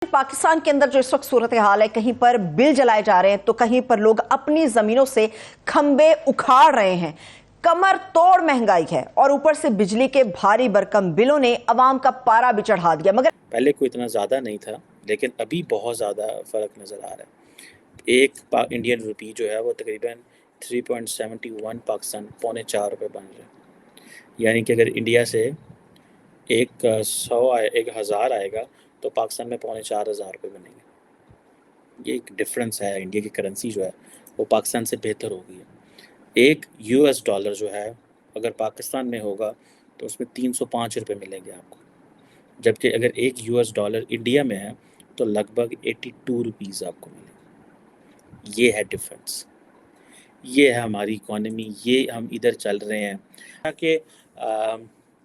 पाकिस्तान के अंदर जो इस वक्त सूरत हाल है, कहीं पर बिल जलाए जा रहे हैं तो कहीं पर लोग अपनी जमीनों से खंबे उखाड़ रहे हैं। कमर तोड़ महंगाई है और ऊपर से बिजली के भारी भरकम बिलों ने अवाम का पारा भी चढ़ा दिया। मगर पहले कोई इतना ज़्यादा नहीं था, लेकिन अभी बहुत ज़्यादा फ़र्क नज़र आ रहा है। एक इंडियन रुपी जो है वो तकरीबन 3.71 पाकिस्तान पौने 4 रुपये बन रहा है। यानी कि अगर इंडिया से एक 1,000 आएगा तो पाकिस्तान में पौने 4,000 रुपये बनेंगे। ये एक डिफरेंस है। इंडिया की करेंसी जो है वो पाकिस्तान से बेहतर हो गई है। एक US डॉलर जो है अगर पाकिस्तान में होगा तो उसमें 305 रुपये मिलेंगे आपको, जबकि अगर एक US डॉलर इंडिया में है तो लगभग 82 रुपीज़ आपको मिलेंगे। ये है डिफरेंस, ये है हमारी इकॉनमी, ये हम इधर चल रहे हैं कि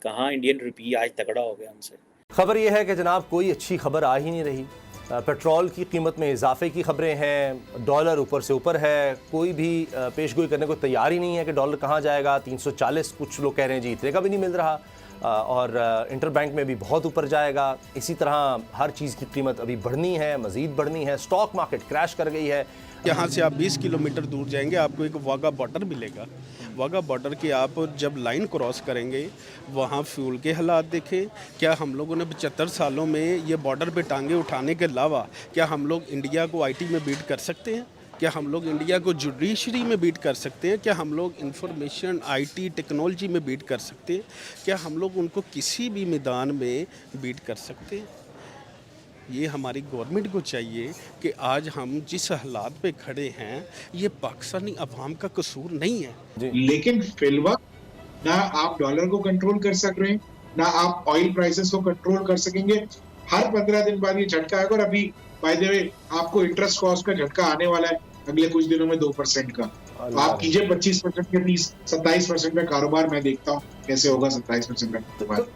कहाँ इंडियन रुपी आज तगड़ा हो गया हमसे। खबर यह है कि जनाब कोई अच्छी खबर आ ही नहीं रही। पेट्रोल की कीमत में इजाफे की खबरें हैं, डॉलर ऊपर से ऊपर है, कोई भी पेशगोई करने को तैयार ही नहीं है कि डॉलर कहाँ जाएगा। 340 कुछ लोग कह रहे हैं जी, इतने का भी नहीं मिल रहा। और इंटरबैंक में भी बहुत ऊपर जाएगा। इसी तरह हर चीज़ की कीमत अभी बढ़नी है, मज़ीद बढ़नी है। स्टॉक मार्केट क्रैश कर गई है। यहाँ से आप 20 किलोमीटर दूर जाएंगे, आपको एक वाघा बॉर्डर मिलेगा। वाघा बॉर्डर की आप जब लाइन क्रॉस करेंगे, वहाँ फ्यूल के हालात देखें। क्या हम लोगों ने 75 सालों में ये बॉर्डर पे टांगे उठाने के अलावा क्या हम लोग इंडिया को IT में बीट कर सकते हैं? क्या हम लोग इंडिया को जुडिशरी में बीट कर सकते हैं? क्या हम लोग इंफॉर्मेशन IT टेक्नोलॉजी में बीट कर सकते हैं? क्या हम लोग उनको किसी भी मैदान में बीट कर सकते हैं? ये हमारी गवर्नमेंट को चाहिए कि आज हम जिस हालात पे खड़े हैं, ये पाकिस्तानी अवाम का कसूर नहीं है। लेकिन फिलवक्त ना आप डॉलर को कंट्रोल कर सक रहे हैं, ना आप ऑयल प्राइसेस को कंट्रोल कर सकेंगे। हर 15 दिन बाद ये झटका आएगा। और अभी बाय द वे आपको इंटरेस्ट कॉस्ट का झटका आने वाला है अगले कुछ दिनों में 2% का। तो आप कीजिए 25% के 27% का कारोबार। मैं देखता हूँ कैसे होगा 27% का कारोबार।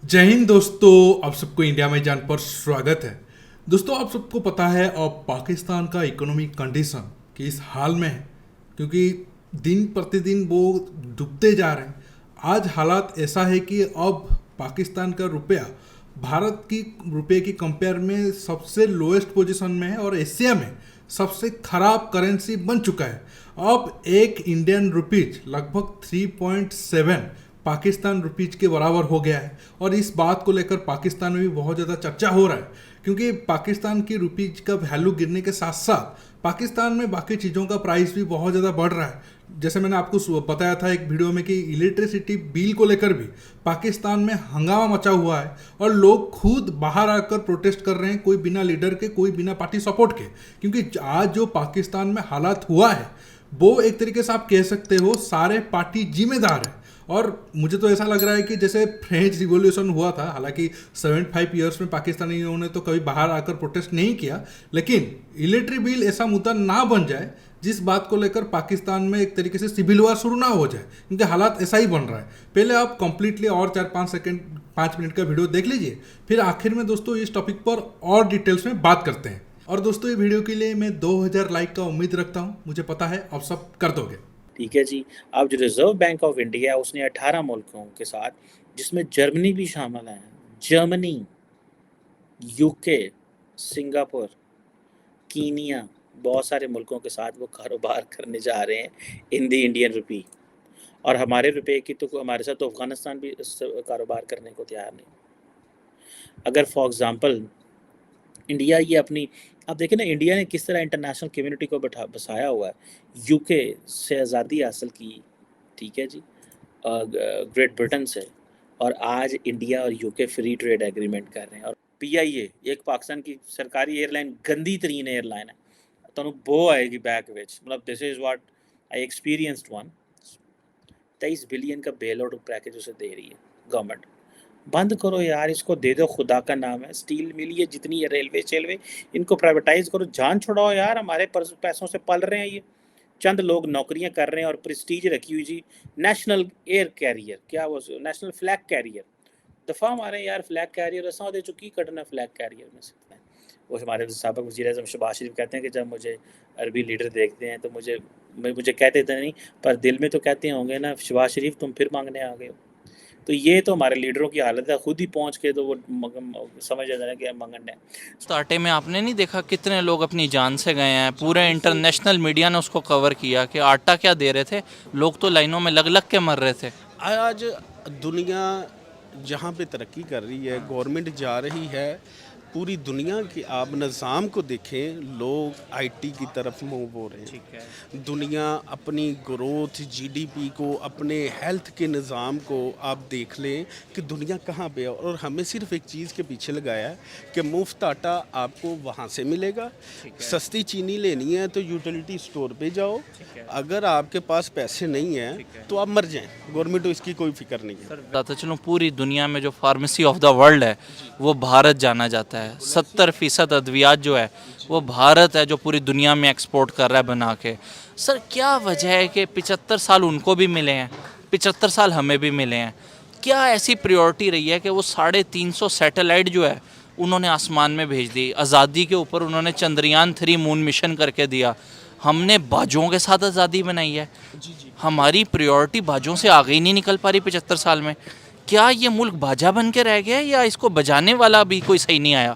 जय हिंद दोस्तों, आप सबको इंडिया में जान पर स्वागत है। दोस्तों, आप सबको पता है अब पाकिस्तान का इकोनॉमिक कंडीशन किस हाल में है, क्योंकि दिन प्रतिदिन वो डूबते जा रहे हैं। आज हालात ऐसा है कि अब पाकिस्तान का रुपया भारत की रुपये की कंपेयर में सबसे लोएस्ट पोजीशन में है और एशिया में सबसे खराब करेंसी बन चुका है। अब एक इंडियन रुपीज लगभग 3.7 पाकिस्तान रुपीज के बराबर हो गया है। और इस बात को लेकर पाकिस्तान में भी बहुत ज़्यादा चर्चा हो रहा है, क्योंकि पाकिस्तान की रुपीज का वैल्यू गिरने के साथ साथ पाकिस्तान में बाकी चीज़ों का प्राइस भी बहुत ज़्यादा बढ़ रहा है। जैसे मैंने आपको बताया था एक वीडियो में कि इलेक्ट्रिसिटी बिल को लेकर भी पाकिस्तान में हंगामा मचा हुआ है और लोग खुद बाहर आकर प्रोटेस्ट कर रहे हैं, कोई बिना लीडर के, कोई बिना पार्टी सपोर्ट के। क्योंकि आज जो पाकिस्तान में हालात हुआ है वो एक तरीके से आप कह सकते हो सारे पार्टी जिम्मेदार है। और मुझे तो ऐसा लग रहा है कि जैसे फ्रेंच रिवॉल्यूशन हुआ था, हालांकि 75 ईयर्स में पाकिस्तानियों ने तो कभी बाहर आकर प्रोटेस्ट नहीं किया, लेकिन इलेक्ट्रिक बिल ऐसा मुद्दा ना बन जाए जिस बात को लेकर पाकिस्तान में एक तरीके से सिविल वार शुरू ना हो जाए, क्योंकि हालात ऐसा ही बन रहा है। पहले आप कंप्लीटली और 5 मिनट का वीडियो देख लीजिए, फिर आखिर में दोस्तों इस टॉपिक पर और डिटेल्स में बात करते हैं। और दोस्तों, ये वीडियो के लिए मैं 2000 लाइक का उम्मीद रखता हूँ। मुझे पता है आप सब कर दोगे। ठीक है जी। अब जो रिजर्व बैंक ऑफ इंडिया है उसने 18 मुल्कों के साथ, जिसमें जर्मनी भी शामिल है, जर्मनी, UK, सिंगापुर, कीनिया, बहुत सारे मुल्कों के साथ वो कारोबार करने जा रहे हैं इन दी इंडियन रुपी। और हमारे रुपए की तो हमारे साथ तो अफगानिस्तान भी कारोबार करने को तैयार नहीं। अगर फॉर एग्ज़ाम्पल इंडिया ये अपनी, आप देखें ना इंडिया ने किस तरह इंटरनेशनल कम्युनिटी को बसाया हुआ है। UK से आज़ादी हासिल की, ठीक है जी, ग्रेट ब्रिटेन से, और आज इंडिया और UK फ्री ट्रेड एग्रीमेंट कर रहे हैं। और PIA एक पाकिस्तान की सरकारी एयरलाइन गंदी तरीन एयरलाइन है, तो बो आएगी बैक विच, मतलब this is what I experienced one. 23 billion का बेल आउट पैकेज उसे दे रही है गवर्नमेंट। बंद करो यार, इसको दे दो, खुदा का नाम है। स्टील मिल ये जितनी है, रेलवे इनको प्राइवेटाइज करो, जान छुड़ाओ यार। हमारे पैसों से पल रहे हैं ये चंद लोग, नौकरियां कर रहे हैं और प्रेस्टीज रखी हुई जी। नेशनल एयर कैरियर, क्या वो नेशनल फ्लैग कैरियर, दफ़ा हमारे यार फ्लैग कैरियर ऐसा दे चुकी कटना फ्लैग कैरियर में से। वो हमारे साबिक़ वज़ीर-ए-आज़म शहबाज शरीफ कहते हैं कि जब मुझे अरबी लीडर देखते हैं तो मुझे कहते तो नहीं, पर दिल में तो कहते होंगे ना, शहबाज शरीफ तुम फिर मांगने आ गए हो। तो ये तो हमारे लीडरों की हालत है, खुद ही पहुंच के तो वो समझ जाते हैं कि मंगन है। तो आटे में आपने नहीं देखा कितने लोग अपनी जान से गए हैं, पूरे इंटरनेशनल मीडिया ने उसको कवर किया कि आटा क्या दे रहे थे, लोग तो लाइनों में लग लग के मर रहे थे। आज दुनिया जहाँ पे तरक्की कर रही है, गवर्नमेंट जा रही है, पूरी दुनिया के आप निज़ाम को देखें, लोग आईटी की तरफ मूव हो रहे हैं। ठीक है। दुनिया अपनी ग्रोथ, जीडीपी को, अपने हेल्थ के निज़ाम को आप देख लें कि दुनिया कहाँ पे है। और हमें सिर्फ एक चीज़ के पीछे लगाया है कि मुफ्त आटा आपको वहाँ से मिलेगा, सस्ती चीनी लेनी है तो यूटिलिटी स्टोर पे जाओ, अगर आपके पास पैसे नहीं हैं तो आप मर जाएं, गवर्नमेंट को इसकी कोई फिक्र नहीं है। बताता चलूँ, पूरी दुनिया में जो फार्मेसी ऑफ द वर्ल्ड है वो भारत जाना जाता है। 70% अद्वियात जो है वो भारत है जो पूरी दुनिया में एक्सपोर्ट कर रहा है बना के। सर क्या वजह है कि 75 साल उनको भी मिले हैं, 75 साल हमें भी मिले हैं, क्या ऐसी प्रायोरिटी रही है कि वो 350 सैटेलाइट जो है उन्होंने आसमान में भेज दी? आज़ादी के ऊपर उन्होंने चंद्रयान 3 मून मिशन करके दिया, हमने बाजों के साथ आज़ादी बनाई है। हमारी प्रायोरिटी बाजों से आगे ही नहीं निकल पा रही 75 साल में। क्या ये मुल्क बाजा बन के रह गया या इसको बजाने वाला भी कोई सही नहीं आया?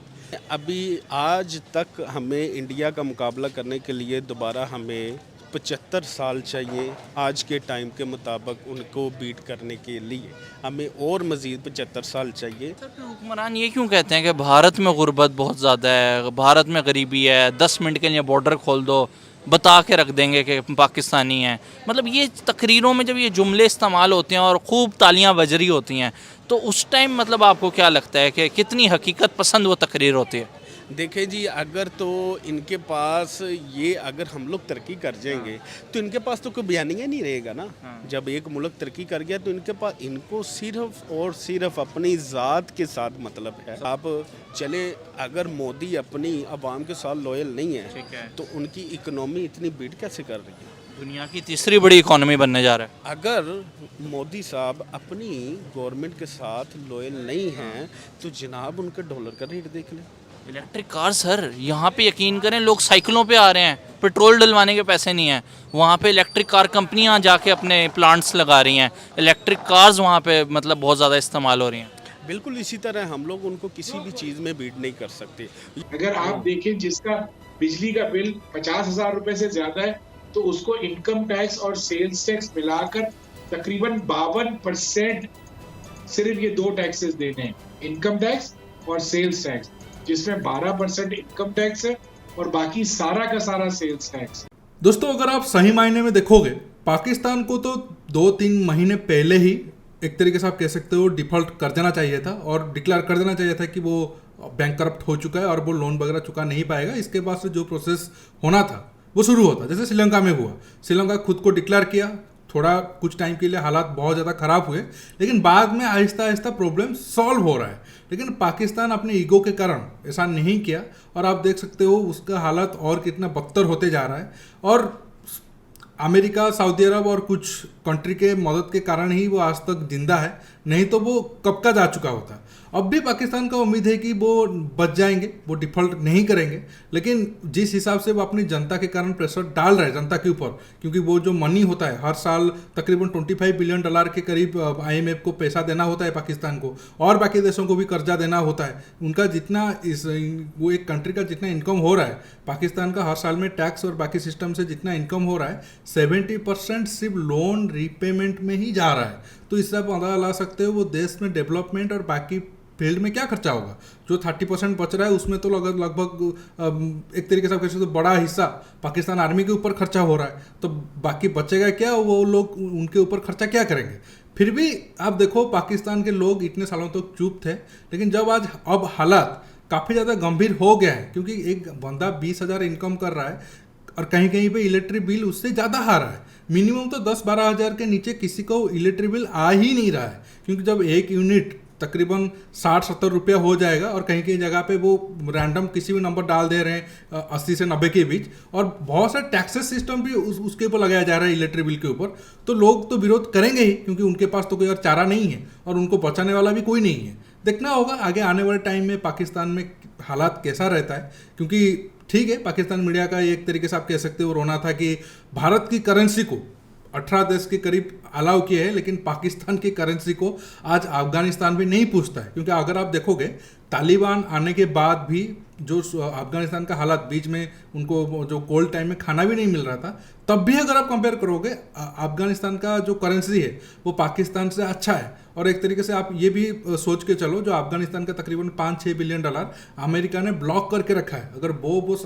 अभी आज तक हमें इंडिया का मुकाबला करने के लिए दोबारा हमें 75 साल चाहिए। आज के टाइम के मुताबिक उनको बीट करने के लिए हमें और मज़ीद 75 साल चाहिए। हुक्मरान ये क्यों कहते हैं कि भारत में गुर्बत बहुत ज़्यादा है, भारत में गरीबी है, 10 मिनट के लिए बॉर्डर खोल दो, बता के रख देंगे कि पाकिस्तानी हैं? मतलब ये तकरीरों में जब ये जुमले इस्तेमाल होते हैं और खूब तालियां बज रही होती हैं तो उस टाइम मतलब आपको क्या लगता है कि कितनी हकीकत पसंद वो तकरीर होती है? देखें जी, अगर तो इनके पास ये, अगर हम लोग तरक्की कर जाएंगे तो इनके पास तो कोई बयानिया नहीं रहेगा ना। जब एक मुल्क तरक्की कर गया तो इनके पास, इनको सिर्फ और सिर्फ अपनी ज़ात के साथ मतलब है। आप चले, अगर मोदी अपनी आवाम के साथ लॉयल नहीं है तो उनकी इकनॉमी इतनी बीट कैसे कर रही है? दुनिया की तीसरी बड़ी इकोनॉमी बनने जा रहा है। अगर मोदी साहब अपनी गवर्नमेंट के साथ लॉयल नहीं हैं तो जनाब उनके डॉलर का रेट देख लें। इलेक्ट्रिक कार सर, यहाँ पे यकीन करें लोग साइकिलों पे आ रहे हैं, पेट्रोल डलवाने के पैसे नहीं हैं, वहाँ पे इलेक्ट्रिक कार कंपनियाँ जाके अपने प्लांट्स लगा रही हैं, इलेक्ट्रिक कार्स वहाँ पे मतलब बहुत ज़्यादा इस्तेमाल हो रही हैं। बिल्कुल इसी तरह हम लोग उनको किसी भी चीज़ में बीट नहीं कर सकते। अगर आप देखें जिसका बिजली का बिल 50,000 रुपए से ज्यादा है तो उसको इनकम टैक्स और सेल्स टैक्स मिलाकर तकरीबन 52% सिर्फ ये 2 टैक्सेस देने हैं, इनकम टैक्स और सेल्स टैक्स, जिसमें 12% इनकम टैक्स है और बाकी सारा का सारा सेल्स टैक्स। दोस्तों अगर आप सही मायने में देखोगे, पाकिस्तान को तो 2-3 महीने पहले ही एक तरीके से आप कह सकते हो डिफॉल्ट कर देना चाहिए था और डिक्लेयर कर देना चाहिए था कि वो बैंक करप्ट हो चुका है और वो लोन वगैरह चुका नहीं पाएगा। इसके बाद से जो प्रोसेस होना था वो शुरू होता, जैसे श्रीलंका में हुआ। श्रीलंका खुद को डिक्लेयर किया, थोड़ा कुछ टाइम के लिए हालात बहुत ज़्यादा ख़राब हुए, लेकिन बाद में आहिस्ता आहिस्ता प्रॉब्लम सॉल्व हो रहा है। लेकिन पाकिस्तान अपने ईगो के कारण ऐसा नहीं किया और आप देख सकते हो उसका हालत और कितना बदतर होते जा रहा है। और अमेरिका, सऊदी अरब और कुछ कंट्री के मदद के कारण ही वो आज तक जिंदा है, नहीं तो वो कब का जा चुका होता। अब भी पाकिस्तान का उम्मीद है कि वो बच जाएंगे, वो डिफॉल्ट नहीं करेंगे, लेकिन जिस हिसाब से वो अपनी जनता के कारण प्रेशर डाल रहे हैं जनता के ऊपर, क्योंकि वो जो मनी होता है हर साल तकरीबन $25 बिलियन के करीब IMF को पैसा देना होता है पाकिस्तान को, और बाकी देशों को भी कर्जा देना होता है। उनका जितना वो एक कंट्री का जितना इनकम हो रहा है, पाकिस्तान का हर साल में टैक्स और बाकी सिस्टम से जितना इनकम हो रहा है 70% सिर्फ लोन रीपेमेंट में ही जा रहा है। तो इससे आप अंदाजा ला सकते हो वो देश में डेवलपमेंट और बाकी फील्ड में क्या खर्चा होगा। जो 30% बच रहा है उसमें तो लगभग एक तरीके से आप कह सकते हो बड़ा हिस्सा पाकिस्तान आर्मी के ऊपर खर्चा हो रहा है, तो बाकी बचेगा क्या, वो लोग उनके ऊपर खर्चा क्या करेंगे। फिर भी आप देखो पाकिस्तान के लोग इतने सालों तक चुप थे, लेकिन जब आज अब हालात काफ़ी ज़्यादा गंभीर हो गया है, क्योंकि एक बंदा 20,000 इनकम कर रहा है और कहीं कहीं पे इलेक्ट्रिक बिल उससे ज़्यादा आ रहा है। मिनिमम तो 10-12 हज़ार के नीचे किसी को इलेक्ट्रिक बिल आ ही नहीं रहा है, क्योंकि जब एक यूनिट तकरीबन 60-70 रुपया हो जाएगा और कहीं कहीं जगह पे वो रैंडम किसी भी नंबर डाल दे रहे हैं 80 से 90 के बीच, और बहुत सारे टैक्सेस सिस्टम भी उसके ऊपर लगाया जा रहा है इलेक्ट्रिक बिल के ऊपर, तो लोग तो विरोध करेंगे ही, क्योंकि उनके पास तो कोई और चारा नहीं है और उनको बचाने वाला भी कोई नहीं है। देखना होगा आगे आने वाले टाइम में पाकिस्तान में हालात कैसा रहता है, क्योंकि ठीक है पाकिस्तान मीडिया का एक तरीके से आप कह सकते हो रोना था कि भारत की करेंसी को 18 देश के करीब अलाउ किए हैं, लेकिन पाकिस्तान की करेंसी को आज अफगानिस्तान भी नहीं पूछता है। क्योंकि अगर आप देखोगे तालिबान आने के बाद भी जो अफगानिस्तान का हालात, बीच में उनको जो कोल्ड टाइम में खाना भी नहीं मिल रहा था, तब भी अगर आप कंपेयर करोगे अफगानिस्तान का जो करेंसी है वो पाकिस्तान से अच्छा है। और एक तरीके से आप ये भी सोच के चलो, जो अफगानिस्तान का तकरीबन $5-6 बिलियन अमेरिका ने ब्लॉक करके रखा है, अगर वो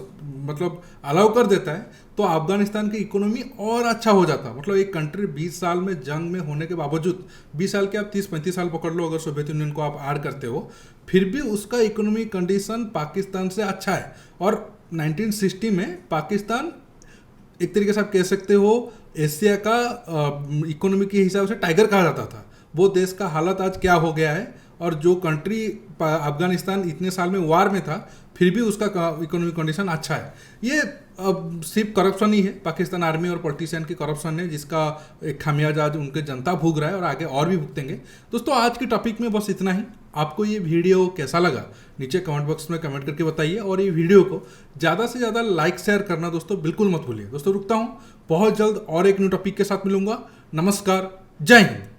मतलब अलाउ कर देता है तो अफगानिस्तान की इकोनॉमी और अच्छा हो जाता। मतलब एक कंट्री 20 साल में जंग में होने के बावजूद, 20 साल के आप 30-35 साल पकड़ लो अगर सोवियत यूनियन को आप ऐड करते हो, फिर भी उसका इकोनॉमिक कंडीशन पाकिस्तान से अच्छा है। और 1960 में पाकिस्तान एक तरीके से आप कह सकते हो एशिया का इकोनॉमी के हिसाब से टाइगर कहा जाता था। वो देश का हालत आज क्या हो गया है, और जो कंट्री अफगानिस्तान इतने साल में वार में था फिर भी उसका इकोनॉमिक कंडीशन अच्छा है। ये सिर्फ करप्शन ही है, पाकिस्तान आर्मी और पॉलिटिशियन की करप्शन है, जिसका एक खामियाजा आज उनके जनता भोग रहा है और आगे और भी भुगतेंगे। दोस्तों आज की टॉपिक में बस इतना ही। आपको ये वीडियो कैसा लगा नीचे कमेंट बॉक्स में कमेंट करके बताइए, और ये वीडियो को ज़्यादा से ज़्यादा लाइक शेयर करना दोस्तों बिल्कुल मत भूलिए। दोस्तों रुकता हूँ, बहुत जल्द और एक न्यू टॉपिक के साथ मिलूंगा। नमस्कार, जय हिंद।